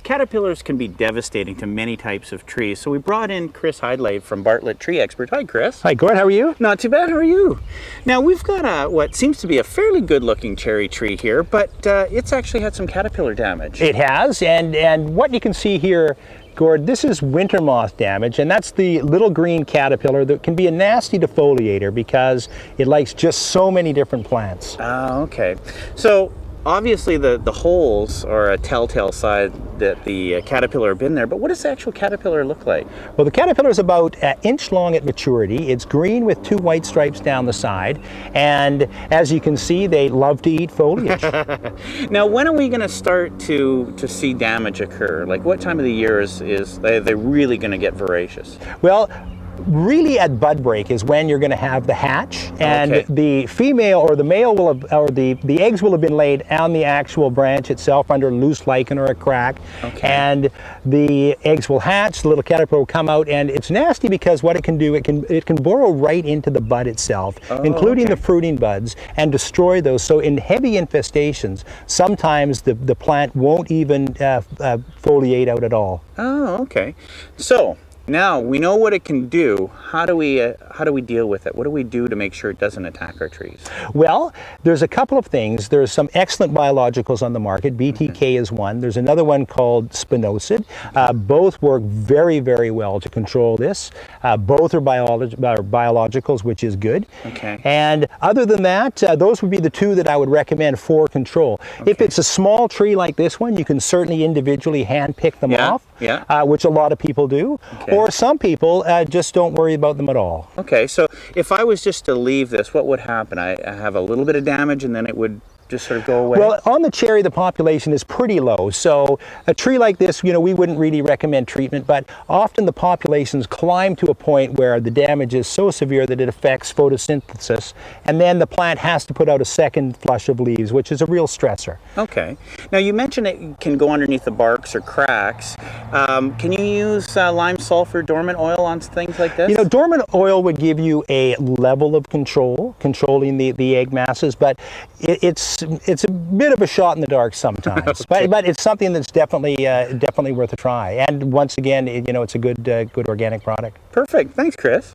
caterpillars can be devastating to many types of trees. So we brought in Chris Heidlave from Bartlett Tree Expert. Hi, Chris. Hi, Gord. How are you? Not too bad. How are you? Now we've got what seems to be a fairly good-looking cherry tree here, but it's actually had some caterpillar damage. It has, and what you can see here, Gord, this is winter moth damage, and that's the little green caterpillar that can be a nasty defoliator because it likes just so many different plants. Oh, okay. So obviously the holes are a telltale sign that the caterpillar have been there, but what does the actual caterpillar look like? Well, the caterpillar is about an inch long at maturity. It's green with 2 white stripes down the side, and as you can see, they love to eat foliage. Now, when are we going to start to see damage occur? Like, what time of the year is they really going to get voracious? Well, really at bud break is when you're going to have the hatch, and Okay. the female or the male will have, or the eggs will have been laid on the actual branch itself under loose lichen or a crack. Okay. And the eggs will hatch, the little caterpillar will come out, and it's nasty because what it can do, it can burrow right into the bud itself, including okay. the fruiting buds, and destroy those. So in heavy infestations, sometimes the plant won't even foliate out at all. Oh, okay. So now we know what it can do. How do we deal with it? What do we do to make sure it doesn't attack our trees? Well, there's a couple of things. There's some excellent biologicals on the market. BTK is one. There's another one called spinosad. Both work very, very well to control this. Both are biologicals, which is good. Okay. And other than that, those would be the two that I would recommend for control. Okay. If it's a small tree like this one, you can certainly individually hand pick them off, which a lot of people do. Okay. Or some people just don't worry about them at all. Okay, so if I was just to leave this, what would happen? I have a little bit of damage and then it would just sort of go away? Well, on the cherry, the population is pretty low. So a tree like this, we wouldn't really recommend treatment, but often the populations climb to a point where the damage is so severe that it affects photosynthesis, and then the plant has to put out a second flush of leaves, which is a real stressor. Okay. Now you mentioned it can go underneath the barks or cracks. Can you use lime sulfur dormant oil on things like this? Dormant oil would give you a level of controlling the egg masses, but it's a bit of a shot in the dark sometimes. Okay. but it's something that's definitely worth a try. And once again, it's a good organic product. Perfect. Thanks, Chris.